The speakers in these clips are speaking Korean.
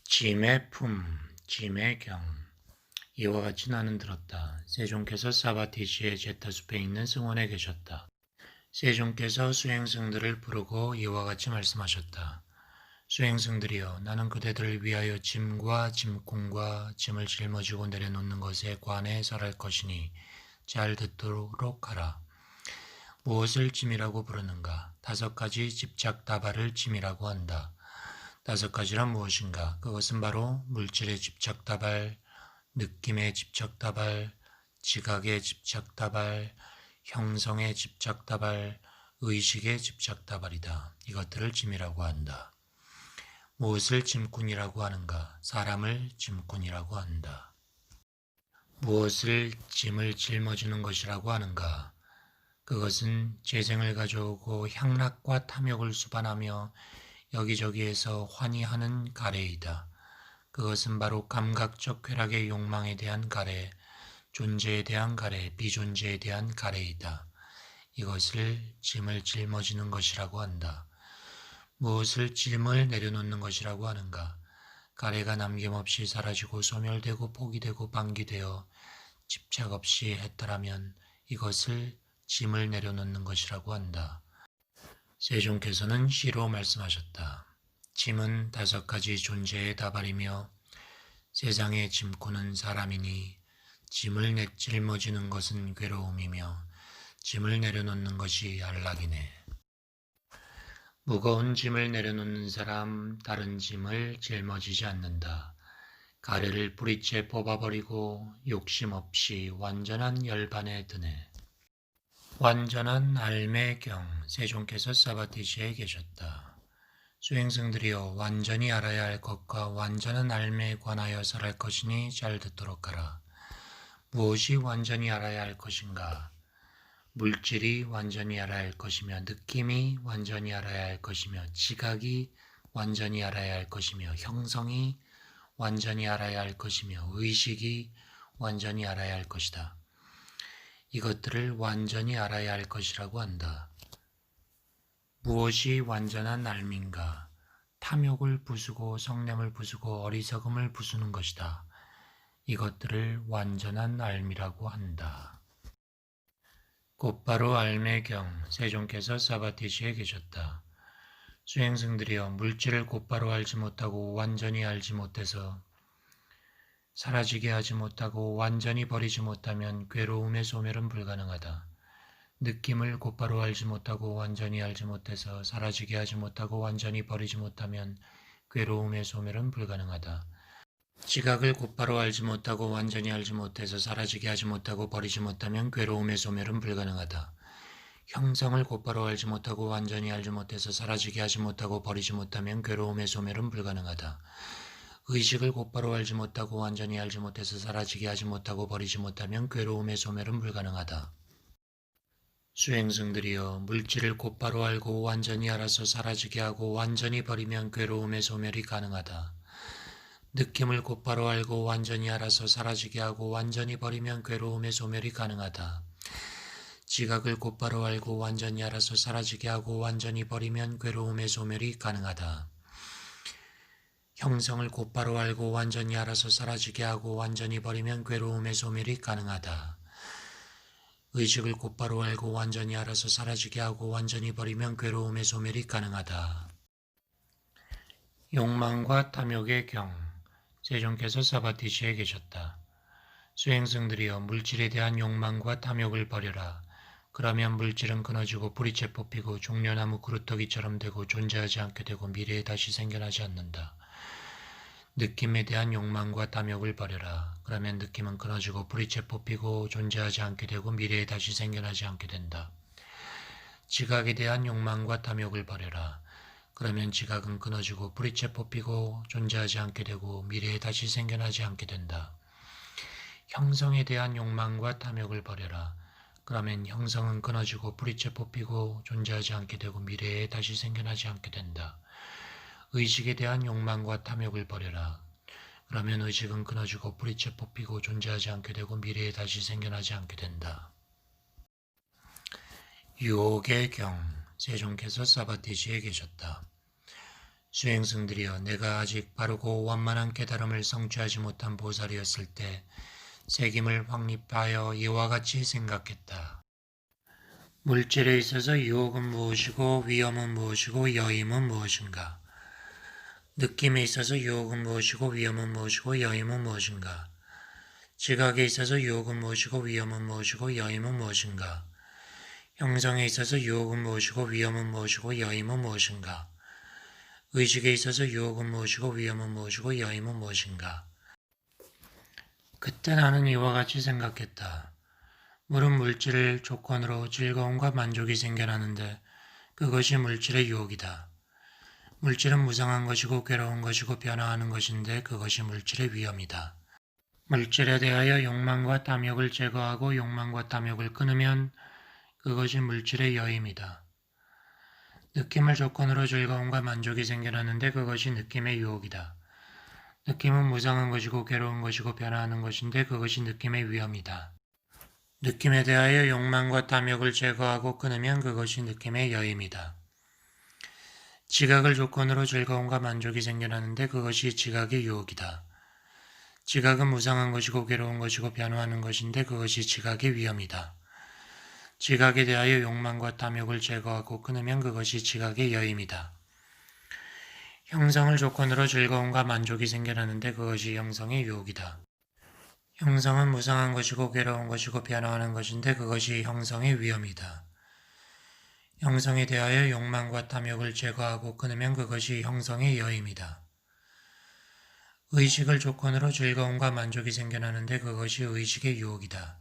짐의 품, 짐의 경. 이와 같이 나는 들었다. 세종께서 사바티시의 제타숲에 있는 승원에 계셨다. 세종께서 수행승들을 부르고 이와 같이 말씀하셨다. 수행승들이여, 나는 그대들을 위하여 짐과 짐꾼과 짐을 짊어지고 내려놓는 것에 관해 설할 것이니 잘 듣도록 하라. 무엇을 짐이라고 부르는가? 5가지 집착다발을 짐이라고 한다. 5가지란 무엇인가? 그것은 바로 물질의 집착다발, 느낌의 집착다발, 지각의 집착다발, 형성의 집착다발, 의식의 집착다발이다. 이것들을 짐이라고 한다. 무엇을 짐꾼이라고 하는가? 사람을 짐꾼이라고 한다. 무엇을 짐을 짊어지는 것이라고 하는가? 그것은 재생을 가져오고 향락과 탐욕을 수반하며 여기저기에서 환희하는 가래이다. 그것은 바로 감각적 쾌락의 욕망에 대한 가래, 존재에 대한 가래, 비존재에 대한 가래이다. 이것을 짐을 짊어지는 것이라고 한다. 무엇을 짐을 내려놓는 것이라고 하는가? 가래가 남김없이 사라지고 소멸되고 포기되고 방기되어 집착 없이 했더라면 이것을 짐을 내려놓는 것이라고 한다. 세종께서는 시로 말씀하셨다. 짐은 5가지 존재의 다발이며 세상의 짐꾼은 사람이니 짐을 짊어지는 것은 괴로움이며 짐을 내려놓는 것이 안락이네. 무거운 짐을 내려놓는 사람, 다른 짐을 짊어지지 않는다. 가래를 뿌리째 뽑아버리고 욕심 없이 완전한 열반에 드네. 완전한 알매경. 세종께서 사바티시에 계셨다. 수행승들이여, 완전히 알아야 할 것과 완전한 알매에 관하여 설할 것이니 잘 듣도록 하라. 무엇이 완전히 알아야 할 것인가? 물질이 완전히 알아야 할 것이며, 느낌이 완전히 알아야 할 것이며, 지각이 완전히 알아야 할 것이며, 형성이 완전히 알아야 할 것이며, 의식이 완전히 알아야 할 것이다. 이것들을 완전히 알아야 할 것이라고 한다. 무엇이 완전한 알민가? 탐욕을 부수고 성냄을 부수고 어리석음을 부수는 것이다. 이것들을 완전한 알미라고 한다. 곧바로 알매경. 세종께서 사바티시에 계셨다. 수행승들이여, 물질을 곧바로 알지 못하고 완전히 알지 못해서 사라지게 하지 못하고 완전히 버리지 못하면 괴로움의 소멸은 불가능하다. 느낌을 곧바로 알지 못하고 완전히 알지 못해서 사라지게 하지 못하고 완전히 버리지 못하면 괴로움의 소멸은 불가능하다. 지각을 곧바로 알지 못하고 완전히 알지 못해서 사라지게 하지 못하고 버리지 못하면 괴로움의 소멸은 불가능하다. 형성을 곧바로 알지 못하고 완전히 알지 못해서 사라지게 하지 못하고 버리지 못하면 괴로움의 소멸은 불가능하다. 의식을 곧바로 알지 못하고 완전히 알지 못해서 사라지게 하지 못하고 버리지 못하면 괴로움의 소멸은 불가능하다. 수행승들이여, 물질을 곧바로 알고 완전히 알아서 사라지게 하고 완전히 버리면 괴로움의 소멸이 가능하다. 느낌을 곧바로 알고 완전히 알아서 사라지게 하고 완전히 버리면 괴로움의 소멸이 가능하다. 지각을 곧바로 알고 완전히 알아서 사라지게 하고 완전히 버리면 괴로움의 소멸이 가능하다. 형성을 곧바로 알고 완전히 알아서 사라지게 하고 완전히 버리면 괴로움의 소멸이 가능하다. 의식을 곧바로 알고 완전히 알아서 사라지게 하고 완전히 버리면 괴로움의 소멸이 가능하다. 욕망과 탐욕의 경. 세종께서 사바티시에 계셨다. 수행승들이여, 물질에 대한 욕망과 탐욕을 버려라. 그러면 물질은 끊어지고 뿌리째 뽑히고 종려나무 그루터기처럼 되고 존재하지 않게 되고 미래에 다시 생겨나지 않는다. 느낌에 대한 욕망과 탐욕을 버려라. 그러면 느낌은 끊어지고 뿌리째 뽑히고 존재하지 않게 되고 미래에 다시 생겨나지 않게 된다. 지각에 대한 욕망과 탐욕을 버려라. 그러면 지각은 끊어지고 뿌리째 뽑히고 존재하지 않게 되고 미래에 다시 생겨나지 않게 된다. 형성에 대한 욕망과 탐욕을 버려라. 그러면 형성은 끊어지고 뿌리째 뽑히고 존재하지 않게 되고 미래에 다시 생겨나지 않게 된다. 의식에 대한 욕망과 탐욕을 버려라. 그러면 의식은 끊어지고 뿌리째 뽑히고 존재하지 않게 되고 미래에 다시 생겨나지 않게 된다. 유혹의 경. 세종께서 사바티시에 계셨다. 수행승들이여 내가 아직 바르고 완만한 깨달음을 성취하지 못한 보살이었을 때 색임을 확립하여 이와 같이 생각했다. 물질에 있어서 유혹은 무엇이고 위험은 무엇이고 여임은 무엇인가? 느낌에 있어서 유혹은 무엇이고 위험은 무엇이고 여임은 무엇인가? 지각에 있어서 유혹은 무엇이고 위험은 무엇이고 여임은 무엇인가? 형성에 있어서 유혹은 무엇이고 위험은 무엇이고 여임은 무엇인가? 의식에 있어서 유혹은 무엇이고 위험은 무엇이고 여임은 무엇인가? 그때 나는 이와 같이 생각했다. 물은 물질을 조건으로 즐거움과 만족이 생겨나는데 그것이 물질의 유혹이다. 물질은 무상한 것이고 괴로운 것이고 변화하는 것인데 그것이 물질의 위험이다. 물질에 대하여 욕망과 탐욕을 제거하고 욕망과 탐욕을 끊으면 그것이 물질의 여임이다. 느낌을 조건으로 즐거움과 만족이 생겨나는데 그것이 느낌의 유혹이다. 느낌은 무상한 것이고 괴로운 것이고 변화하는 것인데 그것이 느낌의 위험이다. 느낌에 대하여 욕망과 탐욕을 제거하고 끊으면 그것이 느낌의 여임이다. 지각을 조건으로 즐거움과 만족이 생겨나는데 그것이 지각의 유혹이다. 지각은 무상한 것이고 괴로운 것이고 변화하는 것인데 그것이 지각의 위험이다. 지각에 대하여 욕망과 탐욕을 제거하고 끊으면 그것이 지각의 여임이다. 형성을 조건으로 즐거움과 만족이 생겨나는데 그것이 형성의 유혹이다. 형성은 무상한 것이고 괴로운 것이고 변화하는 것인데 그것이 형성의 위험이다. 형성에 대하여 욕망과 탐욕을 제거하고 끊으면 그것이 형성의 여임이다. 의식을 조건으로 즐거움과 만족이 생겨나는데 그것이 의식의 유혹이다.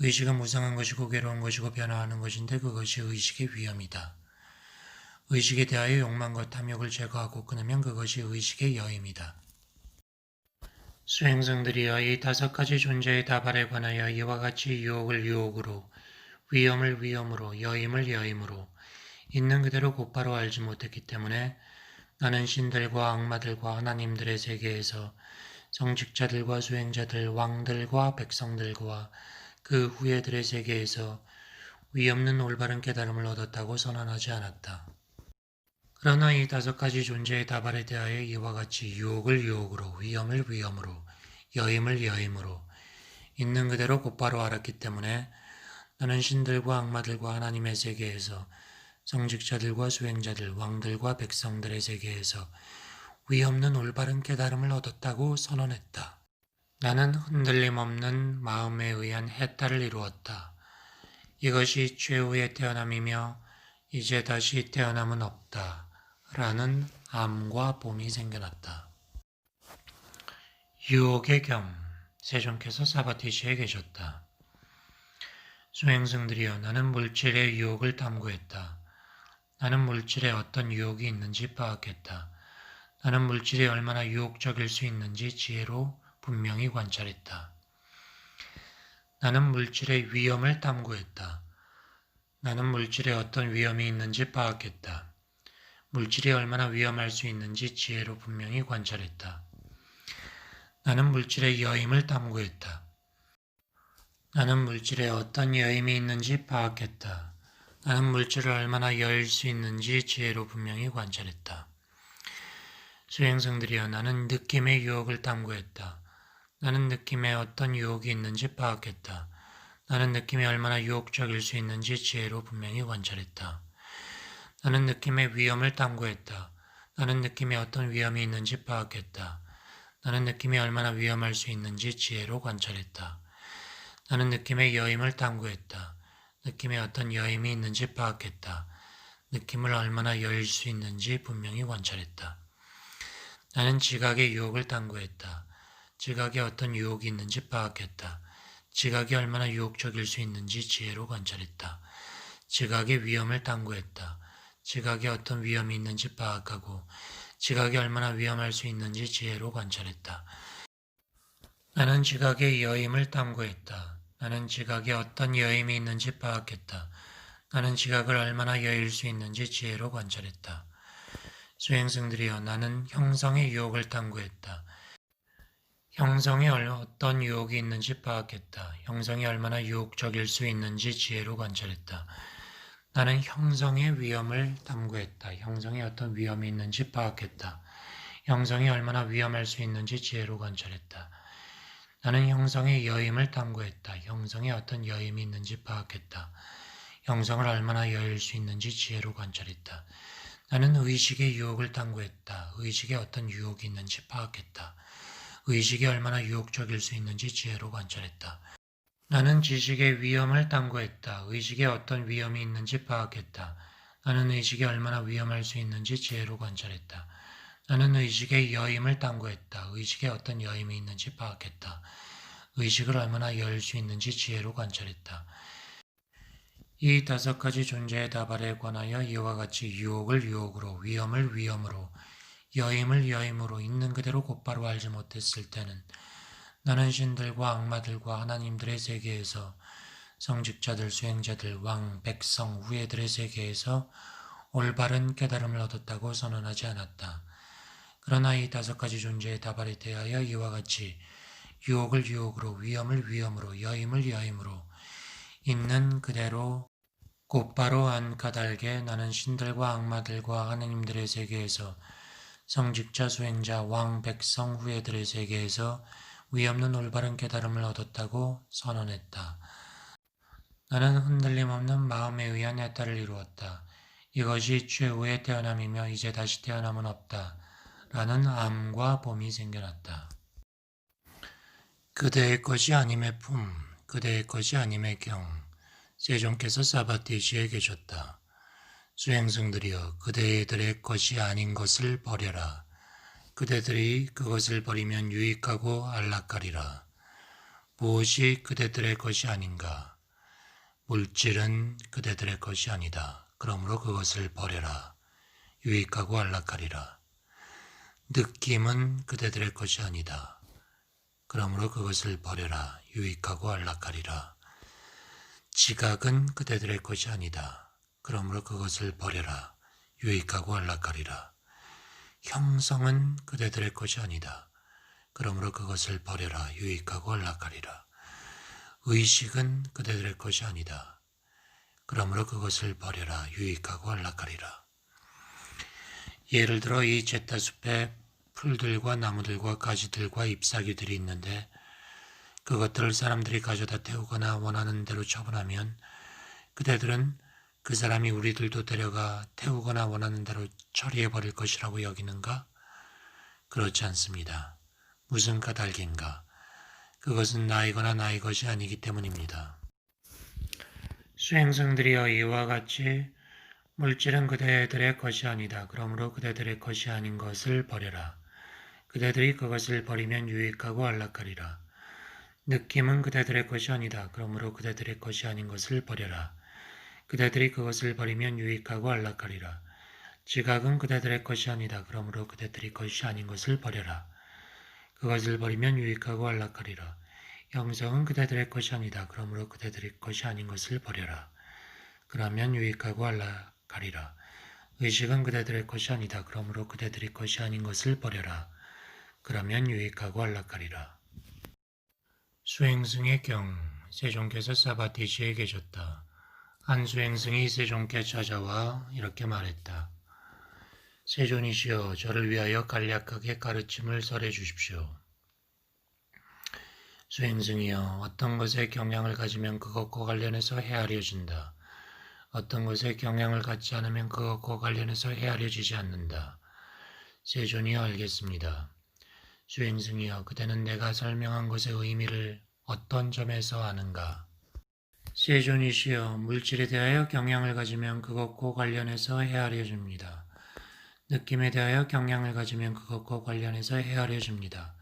의식은 무상한 것이고 괴로운 것이고 변화하는 것인데 그것이 의식의 위험이다. 의식에 대하여 욕망과 탐욕을 제거하고 끊으면 그것이 의식의 여임이다. 수행성들이여 이 5가지 존재의 다발에 관하여 이와 같이 유혹을 유혹으로, 위험을 위험으로, 여임을 여임으로 있는 그대로 곧바로 알지 못했기 때문에 나는 신들과 악마들과 하나님들의 세계에서 정직자들과 수행자들, 왕들과 백성들과 그 후예들의 세계에서 위없는 올바른 깨달음을 얻었다고 선언하지 않았다. 그러나 이 5가지 존재의 다발에 대하여 이와 같이 유혹을 유혹으로, 위험을 위험으로, 여임을 여임으로 있는 그대로 곧바로 알았기 때문에 나는 신들과 악마들과 하나님의 세계에서 성직자들과 수행자들, 왕들과 백성들의 세계에서 위없는 올바른 깨달음을 얻었다고 선언했다. 나는 흔들림 없는 마음에 의한 해탈을 이루었다. 이것이 최후의 태어남이며 이제 다시 태어남은 없다. 라는 암과 봄이 생겨났다. 유혹의 겸, 세존께서 사바티시에 계셨다. 수행승들이여 나는 물질의 유혹을 탐구했다. 나는 물질에 어떤 유혹이 있는지 파악했다. 나는 물질이 얼마나 유혹적일 수 있는지 지혜로 분명히 관찰했다. 나는 물질의 위험을 탐구했다. 나는 물질에 어떤 위험이 있는지 파악했다. 물질이 얼마나 위험할 수 있는지 지혜로 분명히 관찰했다. 나는 물질의 여임을 탐구했다. 나는 물질에 어떤 여임이 있는지 파악했다. 나는 물질을 얼마나 여일 수 있는지 지혜로 분명히 관찰했다. 수행승들이여 나는 느낌의 유혹을 탐구했다. 나는 느낌에 어떤 유혹이 있는지 파악했다. 나는 느낌이 얼마나 유혹적일 수 있는지 지혜로 분명히 관찰했다. 나는 느낌의 위험을 탐구했다. 나는 느낌에 어떤 위험이 있는지 파악했다. 나는 느낌이 얼마나 위험할 수 있는지 지혜로 관찰했다. 나는 느낌의 여임을 탐구했다. 느낌에 어떤 여임이 있는지 파악했다. 느낌을 얼마나 여일 수 있는지 분명히 관찰했다. 나는 지각의 유혹을 탐구했다. 지각에 어떤 유혹이 있는지 파악했다. 지각이 얼마나 유혹적일 수 있는지 지혜로 관찰했다. 지각의 위험을 탐구했다. 지각에 어떤 위험이 있는지 파악하고 지각이 얼마나 위험할 수 있는지 지혜로 관찰했다. 나는 지각의 여임을 탐구했다. 나는 지각에 어떤 여임이 있는지 파악했다. 나는 지각을 얼마나 여일 수 있는지 지혜로 관찰했다. 수행승들이여 나는 형성의 유혹을 탐구했다. 형성에 어떤 유혹이 있는지 파악했다. 형성이 얼마나 유혹적일 수 있는지 지혜로 관찰했다. 나는 형성의 위험을 탐구했다. 형성에 어떤 위험이 있는지 파악했다. 형성이 얼마나 위험할 수 있는지 지혜로 관찰했다. 나는 형성의 여임을 탐구했다. 형성에 어떤 여임이 있는지 파악했다. 형성을 얼마나 여일 수 있는지 지혜로 관찰했다. 나는 의식의 유혹을 탐구했다. 의식에 어떤 유혹이 있는지 파악했다. 의식이 얼마나 유혹적일 수 있는지 지혜로 관찰했다. 나는 지식의 위험을 탐구했다. 의식에 어떤 위험이 있는지 파악했다. 나는 의식이 얼마나 위험할 수 있는지 지혜로 관찰했다. 나는 의식의 여임을 탐구했다. 의식에 어떤 여임이 있는지 파악했다. 의식을 얼마나 열 수 있는지 지혜로 관찰했다. 이 5가지 존재의 다발에 관하여 이와 같이 유혹을 유혹으로, 위험을 위험으로, 여임을 여임으로 있는 그대로 곧바로 알지 못했을 때는 나는 신들과 악마들과 하나님들의 세계에서 성직자들, 수행자들, 왕, 백성, 후예들의 세계에서 올바른 깨달음을 얻었다고 선언하지 않았다. 그러나 이 5가지 존재의 다발에 대하여 이와 같이 유혹을 유혹으로, 위험을 위험으로, 여임을 여임으로 있는 그대로 곧바로 안 까닭에 나는 신들과 악마들과 하나님들의 세계에서 성직자, 수행자, 왕, 백성, 후예들의 세계에서 위없는 올바른 깨달음을 얻었다고 선언했다. 나는 흔들림 없는 마음에 의한 해탈을 이루었다. 이것이 최후의 태어남이며 이제 다시 태어남은 없다. 라는 암과 봄이 생겨났다. 그대의 것이 아님의 품, 그대의 것이 아님의 경. 세종께서 사바티시에 계셨다. 수행승들이여 그대들의 것이 아닌 것을 버려라. 그대들이 그것을 버리면 유익하고 안락하리라. 무엇이 그대들의 것이 아닌가? 물질은 그대들의 것이 아니다. 그러므로 그것을 버려라. 유익하고 안락하리라. 느낌은 그대들의 것이 아니다. 그러므로 그것을 버려라. 유익하고 안락하리라. 지각은 그대들의 것이 아니다. 그러므로 그것을 버려라. 유익하고 안락하리라. 형성은 그대들의 것이 아니다. 그러므로 그것을 버려라. 유익하고 안락하리라. 의식은 그대들의 것이 아니다. 그러므로 그것을 버려라. 유익하고 안락하리라. 예를 들어 이 제타숲에 풀들과 나무들과 가지들과 잎사귀들이 있는데 그것들을 사람들이 가져다 태우거나 원하는 대로 처분하면 그대들은 그 사람이 우리들도 데려가 태우거나 원하는 대로 처리해버릴 것이라고 여기는가? 그렇지 않습니다. 무슨 까닭인가? 그것은 나이거나 나의 것이 아니기 때문입니다. 수행승들이여 이와 같이 물질은 그대들의 것이 아니다. 그러므로 그대들의 것이 아닌 것을 버려라. 그대들이 그것을 버리면 유익하고 안락하리라. 느낌은 그대들의 것이 아니다. 그러므로 그대들의 것이 아닌 것을 버려라. 그대들이 그것을 버리면 유익하고 안락하리라. 지각은 그대들의 것이 아니다. 그러므로 그대들이 것이 아닌 것을 버려라. 그것을 버리면 유익하고 안락하리라. 형성은 그대들의 것이 아니다. 그러므로 그대들의 것이 아닌 것을 버려라. 그러면 유익하고 안락하리라. 의식은 그대들의 것이 아니다. 그러므로 그대들의 것이 아닌 것을 버려라. 그러면 유익하고 안락하리라. 수행승의 경, 세종께서 사바티시에 계셨다. 한 수행승이 세종께 찾아와 이렇게 말했다. 세존이시여, 저를 위하여 간략하게 가르침을 설해 주십시오. 수행승이여, 어떤 것에 경향을 가지면 그것과 관련해서 헤아려진다. 어떤 것에 경향을 갖지 않으면 그것과 관련해서 헤아려지지 않는다. 세존이여, 알겠습니다. 수행승이여, 그대는 내가 설명한 것의 의미를 어떤 점에서 아는가? 세존이시여, 물질에 대하여 경향을 가지면 그것과 관련해서 헤아려집니다. 느낌에 대하여 경향을 가지면 그것과 관련해서 헤아려집니다.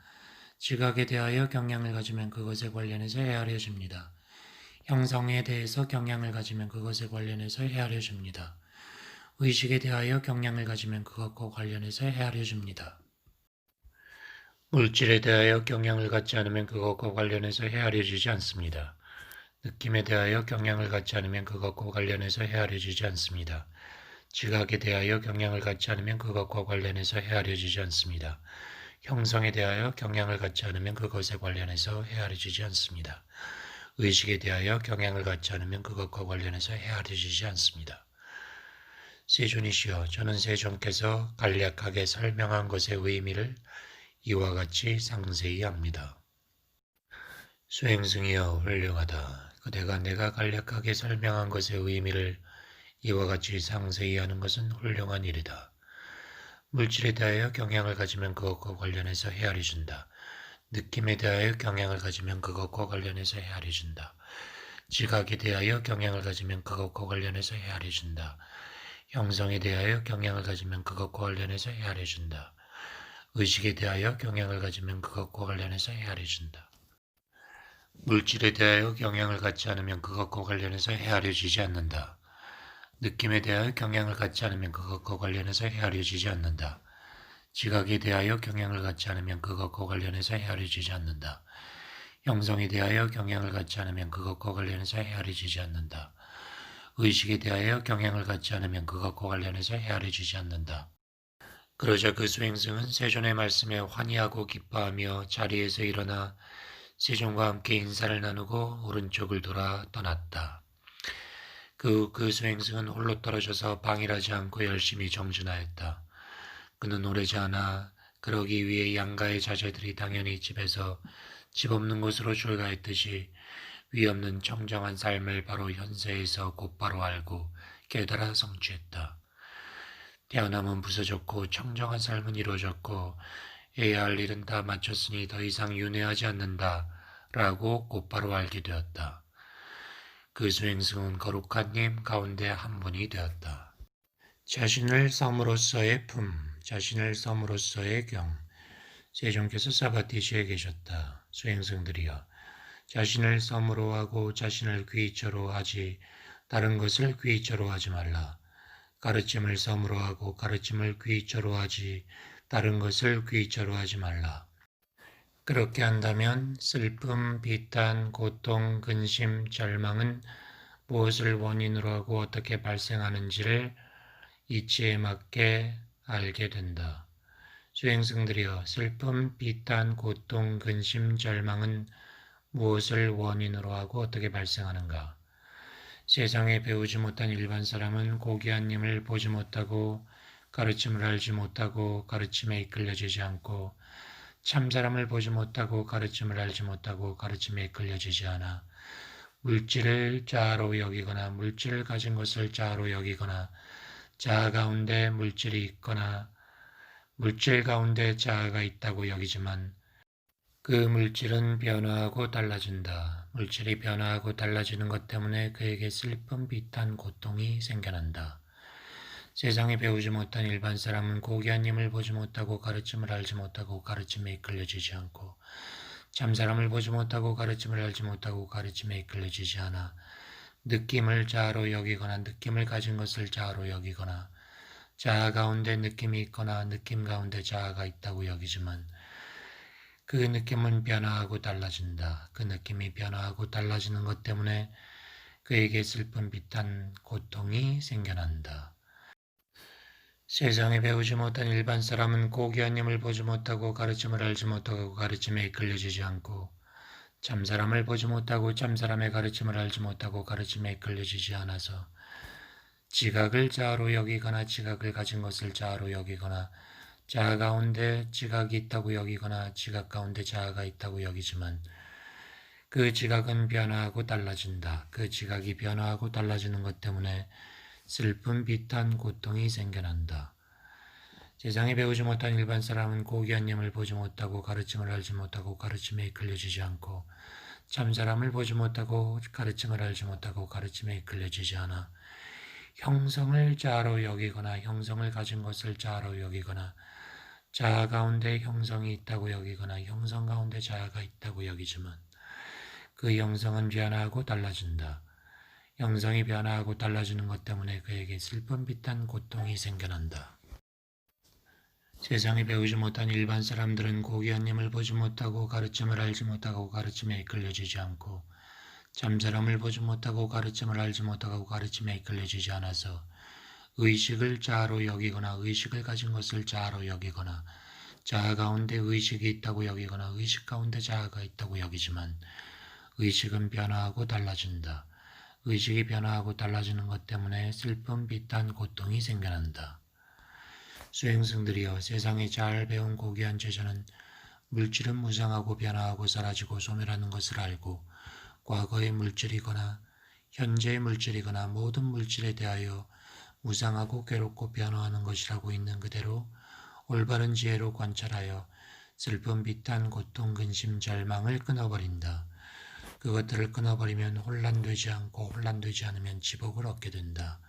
지각에 대하여 경향을 가지면 그것에 관련해서 헤아려집니다. 형성에 대해서 경향을 가지면 그것에 관련해서 헤아려집니다. 의식에 대하여 경향을 가지면 그것과 관련해서 헤아려집니다. 물질에 대하여 경향을 갖지 않으면 그것과 관련해서 헤아려지지 않습니다. 느낌에 대하여 경향을 갖지 않으면 그것과 관련해서 헤아려지지 않습니다. 지각에 대하여 경향을 갖지 않으면 그것과 관련해서 헤아려지지 않습니다. 형성에 대하여 경향을 갖지 않으면 그것에 관련해서 헤아려지지 않습니다. 의식에 대하여 경향을 갖지 않으면 그것과 관련해서 헤아려지지 않습니다. 세존이시여, 저는 세존께서 간략하게 설명한 것의 의미를 이와 같이 상세히 합니다. 수행승이여, 훌륭하다. 그대가 내가 간략하게 설명한 것의 의미를 이와 같이 상세히 하는 것은 훌륭한 일이다. 물질에 대하여 경향을 가지면 그것과 관련해서 헤아려진다. 느낌에 대하여 경향을 가지면 그것과 관련해서 헤아려진다. 지각에 대하여 경향을 가지면 그것과 관련해서 헤아려진다. 형성에 대하여 경향을 가지면 그것과 관련해서 헤아려진다. 의식에 대하여 경향을 가지면 그것과 관련해서 헤아려진다. 물질에 대하여 경향을 갖지 않으면 그것과 관련해서 헤아려지지 않는다. 느낌에 대하여 경향을 갖지 않으면 그것과 관련해서 헤아려지지 않는다. 지각에 대하여 경향을 갖지 않으면 그것과 관련해서 헤아려지지 않는다. 형성에 대하여 경향을 갖지 않으면 그것과 관련해서 헤아려지지 않는다. 의식에 대하여 경향을 갖지 않으면 그것과 관련해서 헤아려지지 않는다. 그러자 그 수행승은 세존의 말씀에 환희하고 기뻐하며 자리에서 일어나 세존과 함께 인사를 나누고 오른쪽을 돌아 떠났다. 그 수행승은 홀로 떨어져서 방일하지 않고 열심히 정진하였다. 그는 오래지 않아 그러기 위해 양가의 자제들이 당연히 집에서 집 없는 곳으로 출가했듯이 위 없는 청정한 삶을 바로 현세에서 곧바로 알고 깨달아 성취했다. 태어남은 부서졌고 청정한 삶은 이루어졌고 해야 할 일은 다 마쳤으니 더 이상 윤회하지 않는다 라고 곧바로 알게 되었다. 그 수행승은 거룩한 님 가운데 한 분이 되었다. 자신을 섬으로써의 품, 자신을 섬으로써의 경. 세존께서 사바티시에 계셨다. 수행승들이여, 자신을 섬으로 하고 자신을 귀처로 하지 다른 것을 귀처로 하지 말라. 가르침을 섬으로 하고 가르침을 귀처로 하지 다른 것을 귀처로 하지 말라. 그렇게 한다면 슬픔, 비탄, 고통, 근심, 절망은 무엇을 원인으로 하고 어떻게 발생하는지를 이치에 맞게 알게 된다. 수행승들이여, 슬픔, 비탄, 고통, 근심, 절망은 무엇을 원인으로 하고 어떻게 발생하는가? 세상에 배우지 못한 일반 사람은 고귀한 님을 보지 못하고 가르침을 알지 못하고 가르침에 이끌려지지 않고 참사람을 보지 못하고 가르침을 알지 못하고 가르침에 이끌려지지 않아 물질을 자아로 여기거나 물질을 가진 것을 자아로 여기거나 자아 가운데 물질이 있거나 물질 가운데 자아가 있다고 여기지만 그 물질은 변화하고 달라진다. 물질이 변화하고 달라지는 것 때문에 그에게 슬픔, 비탄, 고통이 생겨난다. 세상에 배우지 못한 일반 사람은 고귀한 님을 보지 못하고 가르침을 알지 못하고 가르침에 이끌려지지 않고 참사람을 보지 못하고 가르침을 알지 못하고 가르침에 이끌려지지 않아 느낌을 자아로 여기거나 느낌을 가진 것을 자아로 여기거나 자아 가운데 느낌이 있거나 느낌 가운데 자아가 있다고 여기지만 그 느낌은 변화하고 달라진다. 그 느낌이 변화하고 달라지는 것 때문에 그에게 슬픈 비탄 고통이 생겨난다. 세상에 배우지 못한 일반 사람은 고귀한 님을 보지 못하고 가르침을 알지 못하고 가르침에 이끌려지지 않고 참사람을 보지 못하고 참사람의 가르침을 알지 못하고 가르침에 이끌려지지 않아서 지각을 자아로 여기거나 지각을 가진 것을 자아로 여기거나 자아 가운데 지각이 있다고 여기거나 지각 가운데 자아가 있다고 여기지만 그 지각은 변화하고 달라진다. 그 지각이 변화하고 달라지는 것 때문에 슬픔, 비탄, 고통이 생겨난다. 세상에 배우지 못한 일반 사람은 고귀한 님을 보지 못하고 가르침을 알지 못하고 가르침에 이끌려지지 않고 참사람을 보지 못하고 가르침을 알지 못하고 가르침에 이끌려지지 않아 형성을 자아로 여기거나 형성을 가진 것을 자아로 여기거나 자아 가운데 형성이 있다고 여기거나 형성 가운데 자아가 있다고 여기지만 그 형성은 변화하고 달라진다. 형성이 변화하고 달라지는 것 때문에 그에게 슬픔, 비탄, 고통이 생겨난다. 세상에 배우지 못한 일반 사람들은 고귀한 님을 보지 못하고 가르침을 알지 못하고 가르침에 이끌려지지 않고 참사람을 보지 못하고 가르침을 알지 못하고 가르침에 이끌려지지 않아서 의식을 자아로 여기거나 의식을 가진 것을 자아로 여기거나 자아 가운데 의식이 있다고 여기거나 의식 가운데 자아가 있다고 여기지만 의식은 변화하고 달라진다. 의식이 변화하고 달라지는 것 때문에 슬픔, 비탄, 고통이 생겨난다. 수행승들이여, 세상에 잘 배운 고귀한 제자는 물질은 무상하고 변화하고 사라지고 소멸하는 것을 알고 과거의 물질이거나 현재의 물질이거나 모든 물질에 대하여 무상하고 괴롭고 변화하는 것이라고 있는 그대로 올바른 지혜로 관찰하여 슬픔, 비탄, 고통, 근심, 절망을 끊어버린다. 그것들을 끊어버리면 혼란되지 않고 혼란되지 않으면 지복을 얻게 된다.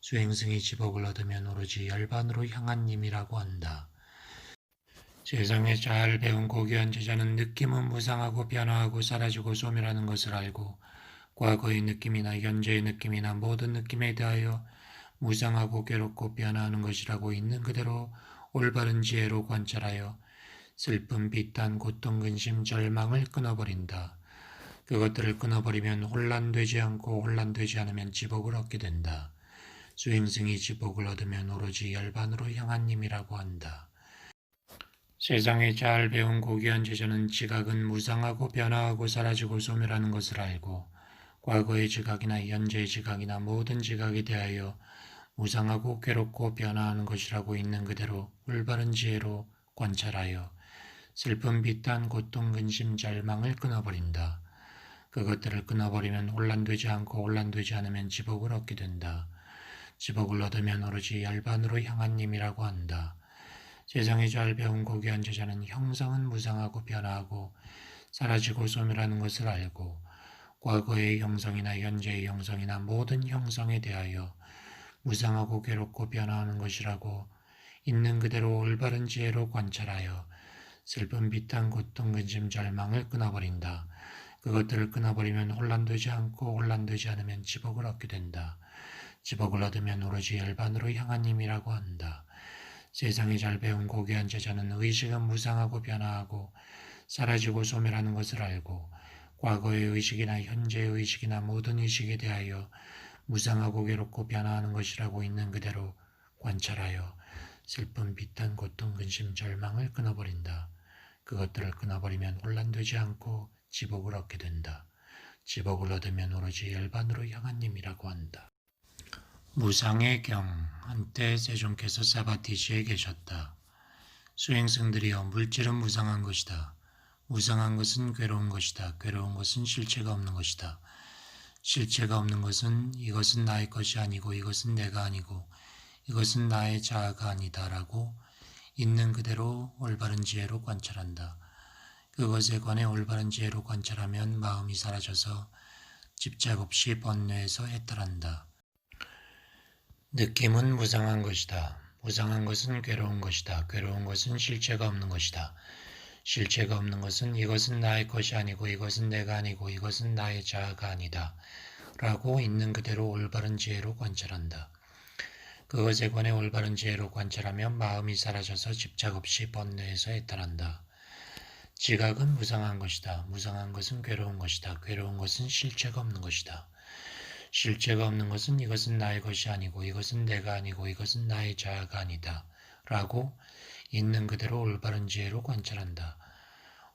수행승이 지복을 얻으면 오로지 열반으로 향한 님이라고 한다. 세상에 잘 배운 고귀한 제자는 느낌은 무상하고 변화하고 사라지고 소멸하는 것을 알고 과거의 느낌이나 현재의 느낌이나 모든 느낌에 대하여 무상하고 괴롭고 변화하는 것이라고 있는 그대로 올바른 지혜로 관찰하여 슬픔, 비탄, 고통, 근심, 절망을 끊어버린다. 그것들을 끊어버리면 혼란되지 않고 혼란되지 않으면 지복을 얻게 된다. 수행승이 지복을 얻으면 오로지 열반으로 향한 님이라고 한다. 세상에 잘 배운 고귀한 제자는 지각은 무상하고 변화하고 사라지고 소멸하는 것을 알고 과거의 지각이나 현재의 지각이나 모든 지각에 대하여 무상하고 괴롭고 변화하는 것이라고 있는 그대로 올바른 지혜로 관찰하여 슬픔, 비탄, 고통, 근심, 절망을 끊어버린다. 그것들을 끊어버리면 혼란되지 않고 혼란되지 않으면 지복을 얻게 된다. 지복을 얻으면 오로지 열반으로 향한 님이라고 한다. 세상에 잘 배운 고귀한 제자는 형성은 무상하고 변화하고 사라지고 소멸하는 것을 알고 과거의 형성이나 현재의 형성이나 모든 형성에 대하여 무상하고 괴롭고 변화하는 것이라고 있는 그대로 올바른 지혜로 관찰하여 슬픔, 비탄, 고통, 근심, 절망을 끊어버린다. 그것들을 끊어버리면 혼란되지 않고 혼란되지 않으면 지복을 얻게 된다. 지복을 얻으면 오로지 열반으로 향한 님이라고 한다. 세상에 잘 배운 고귀한 제자는 의식은 무상하고 변화하고 사라지고 소멸하는 것을 알고 과거의 의식이나 현재의 의식이나 모든 의식에 대하여 무상하고 괴롭고 변화하는 것이라고 있는 그대로 관찰하여 슬픔, 비탄, 고통, 근심, 절망을 끊어버린다. 그것들을 끊어버리면 혼란되지 않고 지복을 얻게 된다. 지복을 얻으면 오로지 열반으로 향한 님이라고 한다. 무상의 경. 한때 세종께서 사바티시에 계셨다. 수행승들이여, 물질은 무상한 것이다. 무상한 것은 괴로운 것이다. 괴로운 것은 실체가 없는 것이다. 실체가 없는 것은 이것은 나의 것이 아니고 이것은 내가 아니고 이것은 나의 자아가 아니다라고 있는 그대로 올바른 지혜로 관찰한다. 그것에 관해 올바른 지혜로 관찰하면 마음이 사라져서 집착 없이 번뇌에서 해탈한다. 느낌은 무상한 것이다. 무상한 것은 괴로운 것이다. 괴로운 것은 실체가 없는 것이다. 실체가 없는 것은 이것은 나의 것이 아니고 이것은 내가 아니고 이것은 나의 자아가 아니다. 라고 있는 그대로 올바른 지혜로 관찰한다. 그것에 관해 올바른 지혜로 관찰하면 마음이 사라져서 집착 없이 번뇌에서 해탈한다. 지각은 무상한 것이다. 무상한 것은 괴로운 것이다. 괴로운 것은 실체가 없는 것이다. 실체가 없는 것은 이것은 나의 것이 아니고 이것은 내가 아니고 이것은 나의 자아가 아니다. 라고 있는 그대로 올바른 지혜로 관찰한다.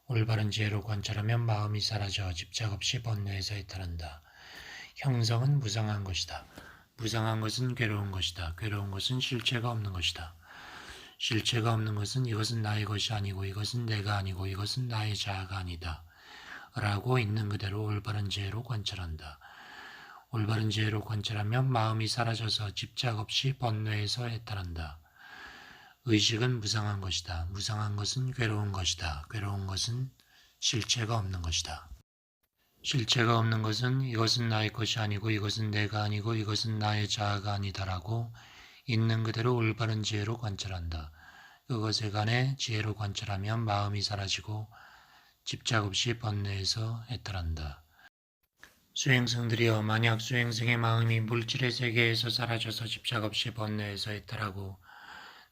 올바른 지혜로 관찰하면 마음이 사라져 집착 없이 번뇌에서 해탈한다. 형성은 무상한 것이다. 무상한 것은 괴로운 것이다. 괴로운 것은 실체가 없는 것이다. 실체가 없는 것은 이것은 나의 것이 아니고 이것은 내가 아니고 이것은 나의 자아가 아니다. 라고 있는 그대로 올바른 지혜로 관찰한다. 올바른 지혜로 관찰하면 마음이 사라져서 집착 없이 번뇌에서 해탈한다. 의식은 무상한 것이다. 무상한 것은 괴로운 것이다. 괴로운 것은 실체가 없는 것이다. 실체가 없는 것은 이것은 나의 것이 아니고 이것은 내가 아니고 이것은 나의 자아가 아니다라고 있는 그대로 올바른 지혜로 관찰한다. 그것에 관해 지혜로 관찰하면 마음이 사라지고 집착 없이 번뇌에서 해탈한다. 수행승들이여, 만약 수행승의 마음이 물질의 세계에서 사라져서 집착 없이 번뇌에서 해탈하고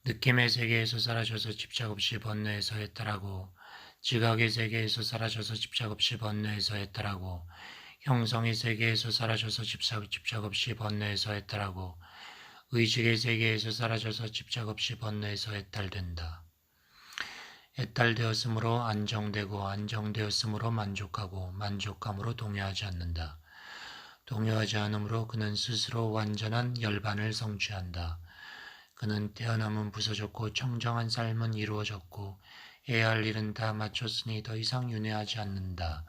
느낌의 세계에서 사라져서 집착 없이 번뇌에서 해탈하고 지각의 세계에서 사라져서 집착 없이 번뇌에서 해탈하고 형성의 세계에서 사라져서 집착 없이 번뇌에서 해탈하고 의식의 세계에서 사라져서 집착 없이 번뇌에서 해탈된다. 애탈되었으므로 안정되고 안정되었으므로 만족하고 만족함으로 동요하지 않는다. 동요하지 않으므로 그는 스스로 완전한 열반을 성취한다. 그는 태어남은 부서졌고 청정한 삶은 이루어졌고 해야 할 일은 다 마쳤으니 더 이상 윤회하지 않는다.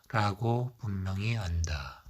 라고 분명히 안다.